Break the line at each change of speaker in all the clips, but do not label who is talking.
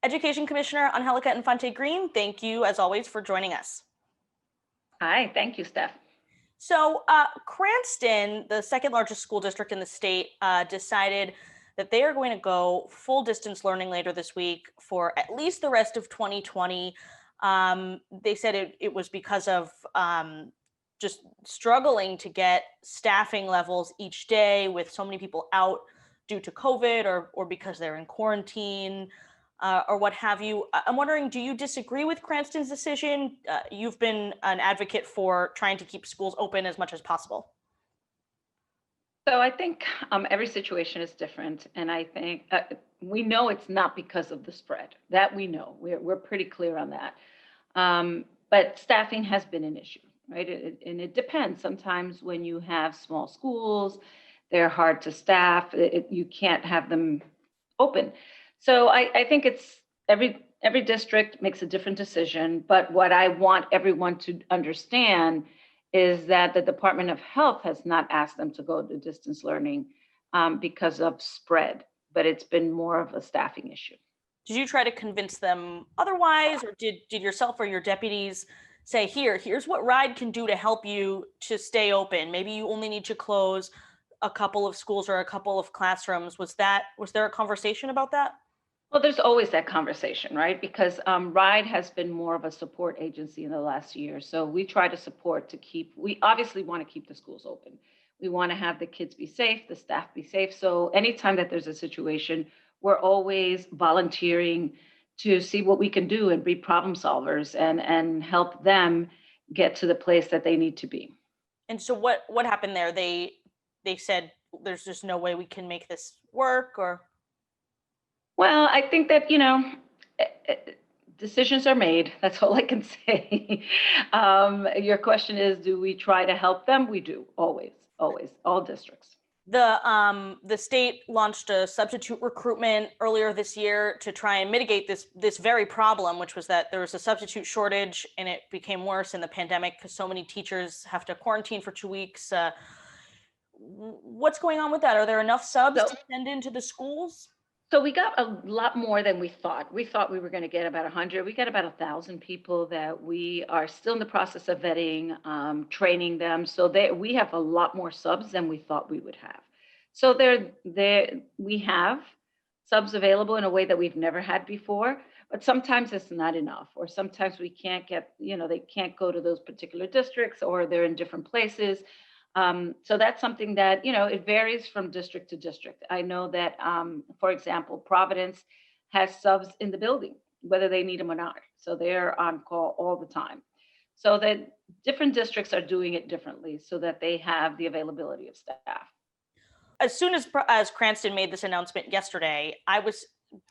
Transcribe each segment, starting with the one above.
Education Commissioner Angélica Infante-Green, thank you as always for joining us.
Hi, thank you, Steph.
So Cranston, the second largest school district in the state, decided that they are going to go full distance learning later this week for at least the rest of 2020. They said it was because of just struggling to get staffing levels each day with so many people out due to COVID or because they're in quarantine. Or what have you. I'm wondering, do you disagree with Cranston's decision? You've been an advocate for trying to keep schools open as much as possible.
So I think every situation is different, and I think we know it's not because of the spread. That we know. We're pretty clear on that. But staffing has been an issue, right? And it depends. Sometimes when you have small schools, they're hard to staff. You can't have them open. So I think it's every district makes a different decision. But what I want everyone to understand is that the Department of Health has not asked them to go to distance learning because of spread, but it's been more of a staffing issue.
Did you try to convince them otherwise, or did yourself or your deputies say, here's what RIDE can do to help you to stay open? Maybe you only need to close a couple of schools or a couple of classrooms. Was there a conversation about that?
Well, there's always that conversation, right? Because RIDE has been more of a support agency in the last year. So we try to support we obviously want to keep the schools open. We want to have the kids be safe, the staff be safe. So anytime that there's a situation, we're always volunteering to see what we can do and be problem solvers and help them get to the place that they need to be.
And so what happened there? They said there's just no way we can make this work, or?
Well, I think that, decisions are made. That's all I can say. Your question is, do we try to help them? We do, always, all districts.
The state launched a substitute recruitment earlier this year to try and mitigate this very problem, which was that there was a substitute shortage, and it became worse in the pandemic because so many teachers have to quarantine for 2 weeks. What's going on with that? Are there enough subs to send into the schools?
So we got a lot more than we thought. We thought we were going to get about 100. We got about 1,000 people that we are still in the process of vetting, training them. So we have a lot more subs than we thought we would have. So we have subs available in a way that we've never had before. But sometimes it's not enough, or sometimes we can't get, they can't go to those particular districts, or they're in different places. So that's something that, it varies from district to district. I know that, for example, Providence has subs in the building, whether they need them or not. So they're on call all the time. So that different districts are doing it differently so that they have the availability of staff.
As soon as Cranston made this announcement yesterday, I was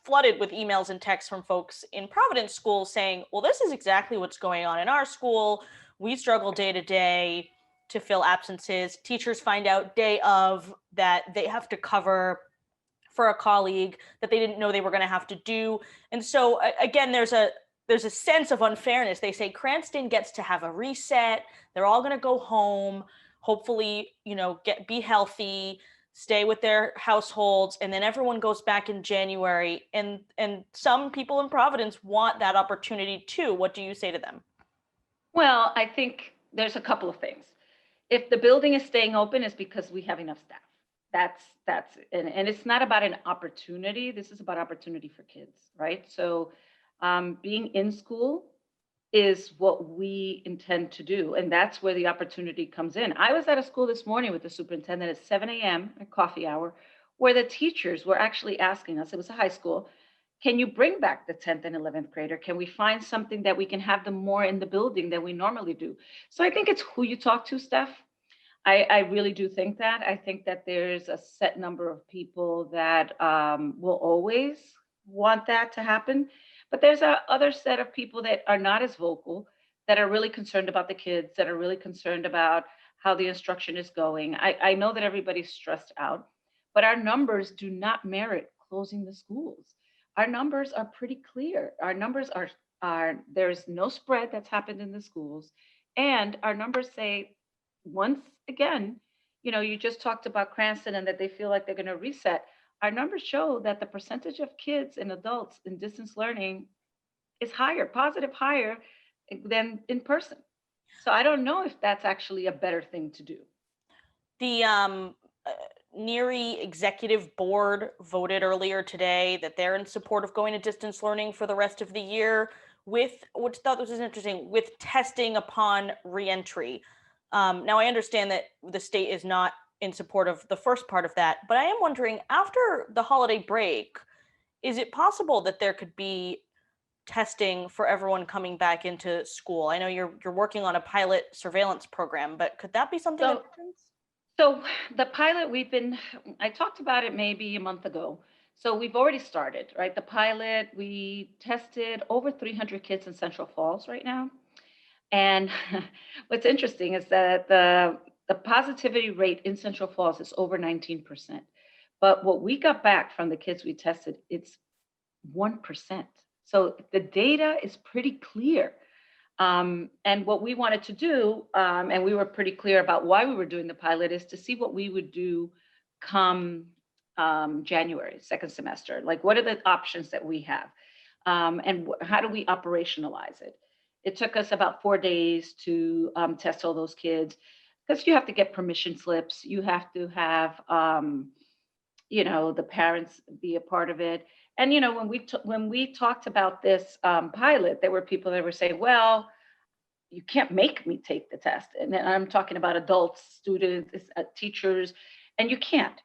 flooded with emails and texts from folks in Providence schools saying, well, this is exactly what's going on in our school. We struggle day to day to fill absences. Teachers find out day of that they have to cover for a colleague that they didn't know they were going to have to do. And so again, there's a sense of unfairness. They say Cranston gets to have a reset. They're all going to go home, hopefully, be healthy, stay with their households, and then everyone goes back in January. And some people in Providence want that opportunity too. What do you say to them?
Well, I think there's a couple of things. If the building is staying open, it's because we have enough staff. And it's not about an opportunity. This is about opportunity for kids, right? So being in school is what we intend to do. And that's where the opportunity comes in. I was at a school this morning with the superintendent at 7 a.m. at coffee hour, where the teachers were actually asking us, it was a high school, can you bring back the 10th and 11th grader? Can we find something that we can have them more in the building than we normally do? So I think it's who you talk to, Steph. I really do think that. I think that there's a set number of people that will always want that to happen. But there's a other set of people that are not as vocal, that are really concerned about the kids, that are really concerned about how the instruction is going. I know that everybody's stressed out, but our numbers do not merit closing the schools. Our numbers are pretty clear. Our numbers are there's no spread that's happened in the schools. And our numbers say, once again, you just talked about Cranston and that they feel like they're going to reset. our numbers show that the percentage of kids and adults in distance learning is higher, positive higher than in person. So I don't know if that's actually a better thing to do.
The NERI executive board voted earlier today that they're in support of going to distance learning for the rest of the year with, which I thought this was interesting, with testing upon reentry. Now I understand that the state is not in support of the first part of that, but I am wondering, after the holiday break, is it possible that there could be testing for everyone coming back into school? I know you're working on a pilot surveillance program, but could that be something that happens?
So the pilot, I talked about it maybe a month ago. So we've already started, right? The pilot, we tested over 300 kids in Central Falls right now. And what's interesting is that the positivity rate in Central Falls is over 19%. But what we got back from the kids we tested, it's 1%. So the data is pretty clear. And what we wanted to do, and we were pretty clear about why we were doing the pilot, is to see what we would do come January, second semester. Like, what are the options that we have? And how do we operationalize it? It took us about 4 days to test all those kids, because you have to get permission slips. You have to have, the parents be a part of it. And when we talked about this pilot, there were people that were saying, "Well, you can't make me take the test." And I'm talking about adults, students, teachers, and you can't.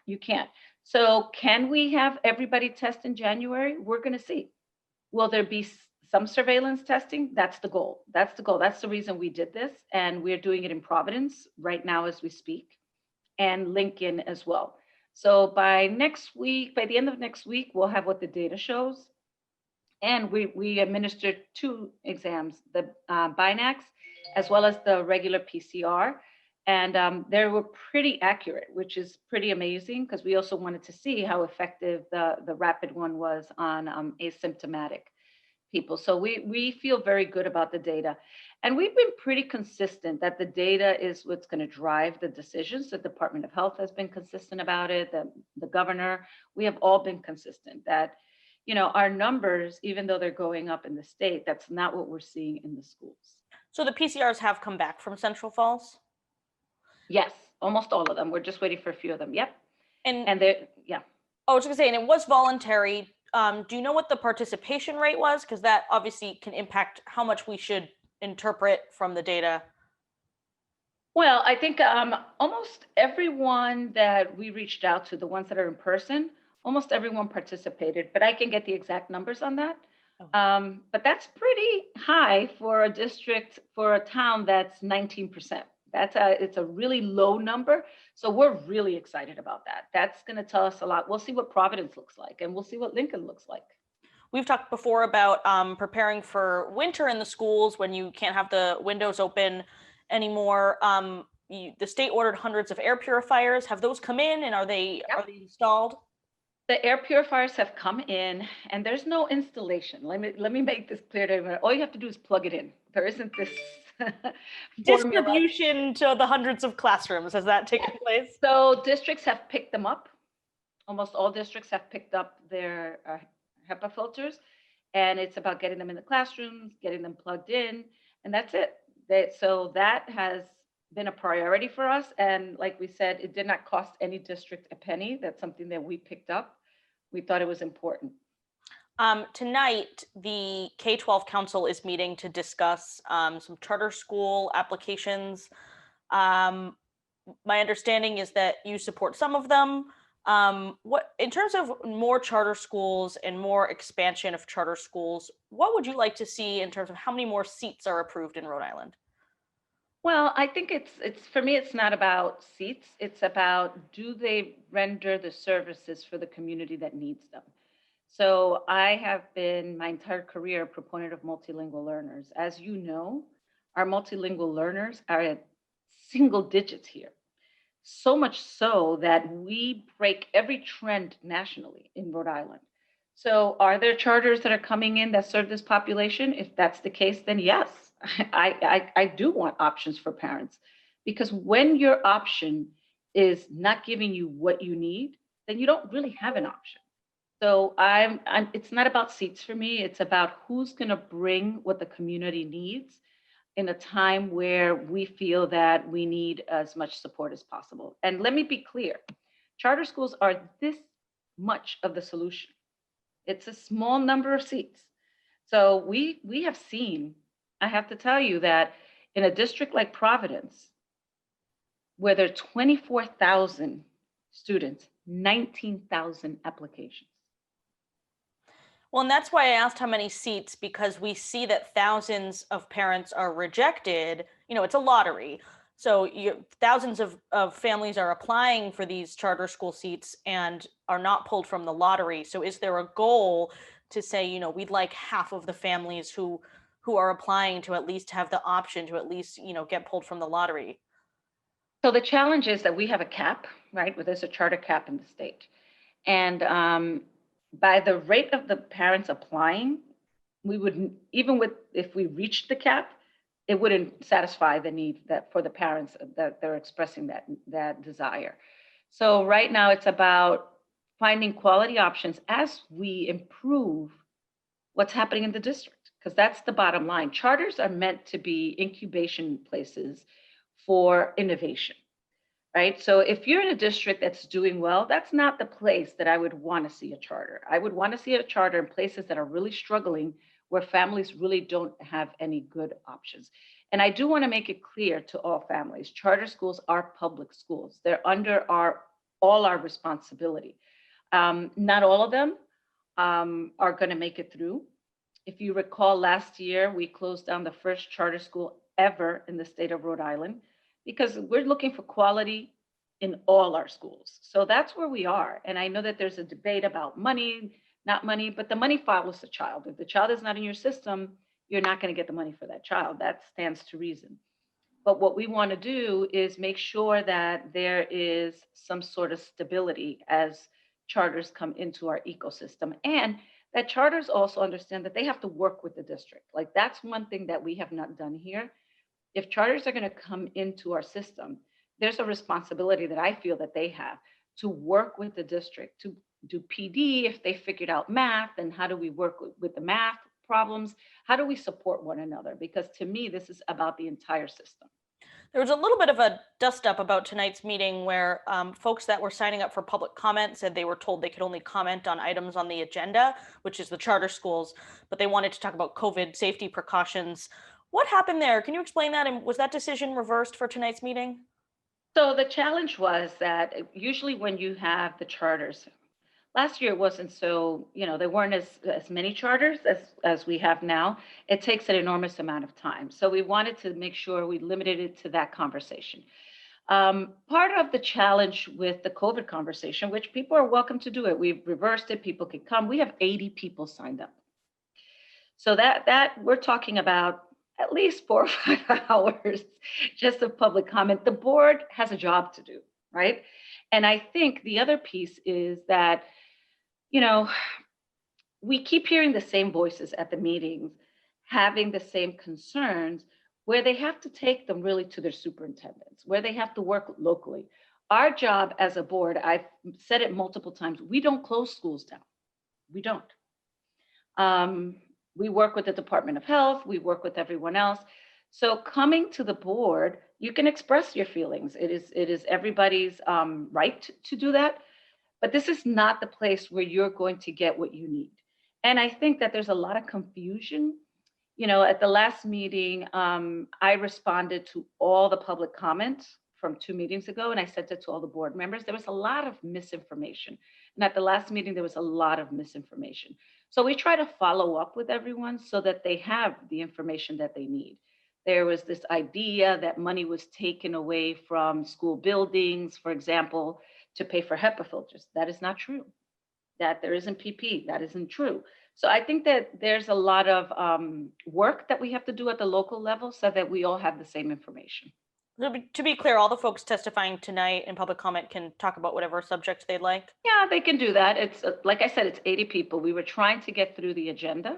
So can we have everybody test in January? We're going to see. Will there be some surveillance testing? That's the goal. That's the goal. That's the reason we did this, and we're doing it in Providence right now as we speak, and Lincoln as well. So by next week, by the end of next week, we'll have what the data shows. And we administered 2 exams, the BINAX as well as the regular PCR. And they were pretty accurate, which is pretty amazing, because we also wanted to see how effective the rapid one was on asymptomatic people. So we feel very good about the data. And we've been pretty consistent that the data is what's going to drive the decisions. The Department of Health has been consistent about it, the governor, we have all been consistent that, our numbers, even though they're going up in the state, that's not what we're seeing in the schools.
So the PCRs have come back from Central Falls?
Yes, almost all of them. We're just waiting for a few of them. Yep.
And
they're, yeah.
I was going to say, and it was voluntary. Do you know what the participation rate was? Because that obviously can impact how much we should interpret from the data.
Well, I think almost everyone that we reached out to, the ones that are in person, almost everyone participated, but I can get the exact numbers on that. Oh. But that's pretty high for a district, for a town that's 19%. It's a really low number. So we're really excited about that. That's going to tell us a lot. We'll see what Providence looks like, and we'll see what Lincoln looks like.
We've talked before about preparing for winter in the schools when you can't have the windows open anymore. The state ordered hundreds of air purifiers. Have those come in, and are they installed?
The air purifiers have come in, and there's no installation. Let me make this clear to everyone. All you have to do is plug it in. There isn't this
distribution to the hundreds of classrooms. Has that taken place?
So districts have picked them up. Almost all districts have picked up their HEPA filters, and it's about getting them in the classrooms, getting them plugged in, and that's it. So that has been a priority for us. And like we said, it did not cost any district a penny. That's something that we picked up. We thought it was important.
Tonight, the K-12 Council is meeting to discuss some charter school applications. My understanding is that you support some of them. What, in terms of more charter schools and more expansion of charter schools, what would you like to see in terms of how many more seats are approved in Rhode Island?
Well, I think it's for me, it's not about seats. It's about, do they render the services for the community that needs them? So I have been my entire career a proponent of multilingual learners. As you know, our multilingual learners are at single digits here. So much so that we break every trend nationally in Rhode Island. So are there charters that are coming in that serve this population? If that's the case, then yes, I do want options for parents, because when your option is not giving you what you need, then you don't really have an option. So it's not about seats for me. It's about who's going to bring what the community needs in a time where we feel that we need as much support as possible. And let me be clear, charter schools are this much of the solution. It's a small number of seats. So we have seen, I have to tell you that in a district like Providence, where there are 24,000 students, 19,000 applications.
Well, and that's why I asked how many seats, because we see that thousands of parents are rejected. It's a lottery. So thousands of families are applying for these charter school seats and are not pulled from the lottery. So is there a goal to say, we'd like half of the families who are applying to at least have the option to at least, get pulled from the lottery?
So the challenge is that we have a cap, right? Where there's a charter cap in the state. And by the rate of the parents applying, we wouldn't, even if we reached the cap, it wouldn't satisfy the need that for the parents that they're expressing that desire. So right now it's about finding quality options as we improve what's happening in the district, because that's the bottom line. Charters are meant to be incubation places for innovation, right? So if you're in a district that's doing well, that's not the place that I would want to see a charter. I would want to see a charter in places that are really struggling, where families really don't have any good options. And I do want to make it clear to all families, charter schools are public schools. They're under all our responsibility. Not all of them are going to make it through. If you recall, last year, we closed down the first charter school ever in the state of Rhode Island, because we're looking for quality in all our schools. So that's where we are. And I know that there's a debate about money, not money, but the money follows the child. If the child is not in your system, you're not going to get the money for that child. That stands to reason. But what we want to do is make sure that there is some sort of stability as charters come into our ecosystem, and that charters also understand that they have to work with the district. Like, that's one thing that we have not done here. If charters are going to come into our system, there's a responsibility that I feel that they have to work with the district, to do PD if they figured out math, and how do we work with the math problems? How do we support one another? Because to me, this is about the entire system.
There was a little bit of a dust up about tonight's meeting where folks that were signing up for public comment said they were told they could only comment on items on the agenda, which is the charter schools, but they wanted to talk about COVID safety precautions. What happened there? Can you explain that? And was that decision reversed for tonight's meeting?
So the challenge was that usually when you have the charters, last year it wasn't so, there weren't as many charters as we have now. It takes an enormous amount of time. So we wanted to make sure we limited it to that conversation. Part of the challenge with the COVID conversation, which people are welcome to do it, we've reversed it, people can come. We have 80 people signed up. So that we're talking about at least 4 or 5 hours just of public comment. The board has a job to do, right? And I think the other piece is that, we keep hearing the same voices at the meetings, having the same concerns, where they have to take them really to their superintendents, where they have to work locally. Our job as a board, I've said it multiple times, we don't close schools down. We don't. We work with the Department of Health, we work with everyone else. So coming to the board, you can express your feelings. It is everybody's right to do that. But this is not the place where you're going to get what you need. And I think that there's a lot of confusion. At the last meeting, I responded to all the public comments from 2 meetings ago, and I sent it to all the board members. There was a lot of misinformation. And at the last meeting, there was a lot of misinformation. So we try to follow up with everyone so that they have the information that they need. There was this idea that money was taken away from school buildings, for example, to pay for HEPA filters. That is not true. That there isn't PP, that isn't true. So I think that there's a lot of work that we have to do at the local level so that we all have the same information.
To be clear, all the folks testifying tonight in public comment can talk about whatever subject they'd like.
Yeah, they can do that. It's like I said, it's 80 people. We were trying to get through the agenda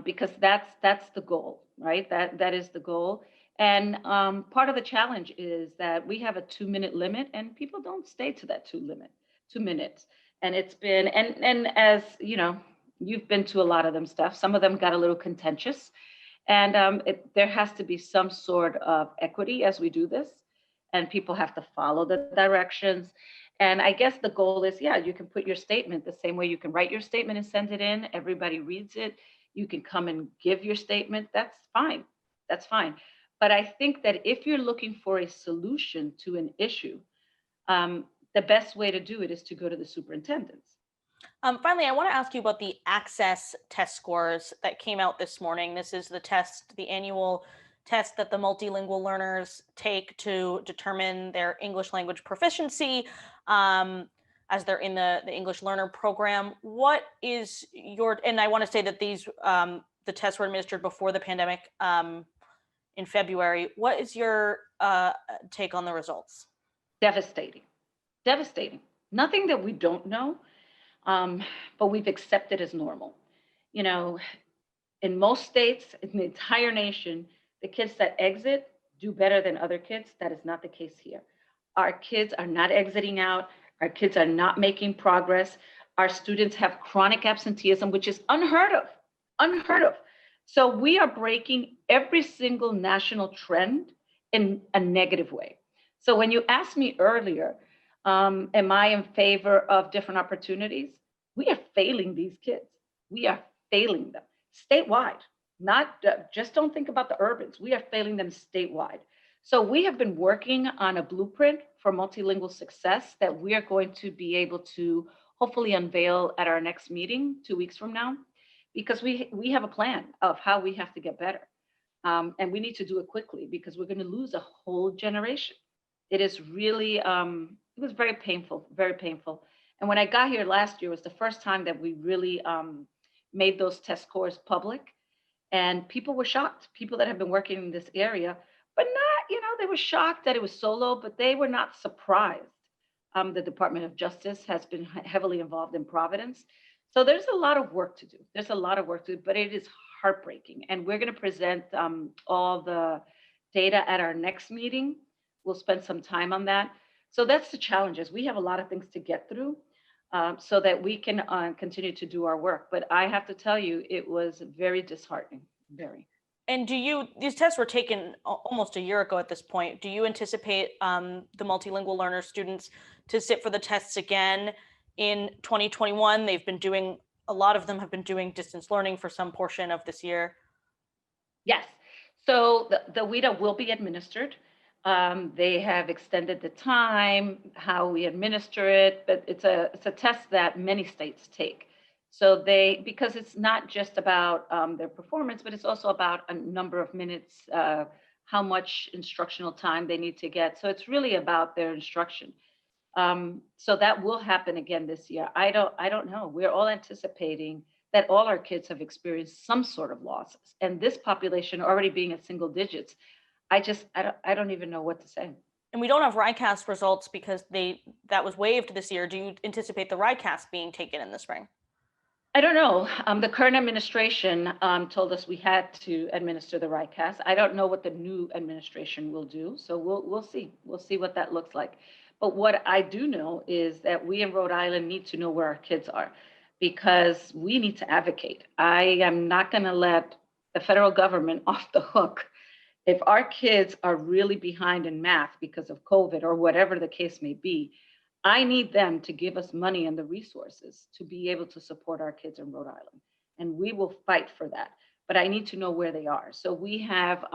because that's the goal, right? That is the goal. And part of the challenge is that we have a 2-minute limit, and people don't stay to that 2 limit. 2 minutes. And it's been, and as you know, you've been to a lot of them stuff. Some of them got a little contentious. And there has to be some sort of equity as we do this, and people have to follow the directions. And I guess the goal is, yeah, you can put your statement the same way you can write your statement and send it in. Everybody reads it. You can come and give your statement. That's fine. That's fine. But I think that if you're looking for a solution to an issue, um, the best way to do it is to go to the superintendents.
Finally, I want to ask you about the access test scores that came out this morning. This is the test, the annual test that the multilingual learners take to determine their English language proficiency as they're in the English learner program. What is your, and I want to say that these, the tests were administered before the pandemic in February. What is your take on the results?
Devastating, devastating. Nothing that we don't know, but we've accepted as normal. You know, in most states, in the entire nation, the kids that exit do better than other kids. That is not the case here. Our kids are not exiting out. Our kids are not making progress. Our students have chronic absenteeism, which is unheard of, unheard of. So we are breaking every single national trend in a negative way. So when you asked me earlier, am I in favor of different opportunities? We are failing these kids. We are failing them statewide. Not just don't think about the urbans. We are failing them statewide. So we have been working on a blueprint for multilingual success that we are going to be able to hopefully unveil at our next meeting 2 weeks from now, because we have a plan of how we have to get better. And we need to do it quickly because we're going to lose a whole generation. It is really, it was very painful, very painful. And when I got here last year, it was the first time that we really made those test scores public. And people were shocked, people that have been working in this area, but not, you know, they were shocked that it was solo, but they were not surprised. The Department of Justice has been heavily involved in Providence. So there's a lot of work to do. There's a lot of work to do, but it is heartbreaking. And we're going to present all the data at our next meeting. We'll spend some time on that. So that's the challenges. We have a lot of things to get through so that we can continue to do our work. But I have to tell you, it was very disheartening, very.
And these tests were taken almost a year ago at this point. Do you anticipate the multilingual learner students to sit for the tests again in 2021? They've been doing, a lot of them have been doing distance learning for some portion of this year.
Yes. So the WIDA will be administered. They have extended the time, how we administer it, but it's a test that many states take. So because it's not just about their performance, but it's also about a number of minutes, how much instructional time they need to get. So it's really about their instruction. So that will happen again this year. I don't know. We're all anticipating that all our kids have experienced some sort of losses, and this population already being at single digits. I don't even know what to say.
And we don't have RICAS results because that was waived this year. Do you anticipate the RICAS being taken in the spring?
I don't know. The current administration told us we had to administer the RICAS. I don't know what the new administration will do. So we'll see. We'll see what that looks like. But what I do know is that we in Rhode Island need to know where our kids are, because we need to advocate. I am not going to let the federal government off the hook. If our kids are really behind in math because of COVID or whatever the case may be, I need them to give us money and the resources to be able to support our kids in Rhode Island. And we will fight for that. But I need to know where they are. So we have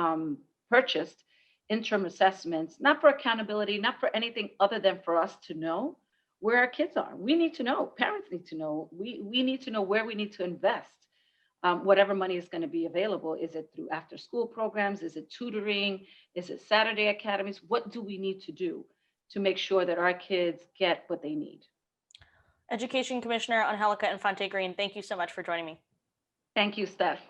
purchased interim assessments, not for accountability, not for anything other than for us to know where our kids are. We need to know, parents need to know, we need to know where we need to invest. Whatever money is going to be available. Is it through after school programs? Is it tutoring? Is it Saturday academies? What do we need to do to make sure that our kids get what they need?
Education Commissioner Angélica Infante-Green, thank you so much for joining me.
Thank you, Steph.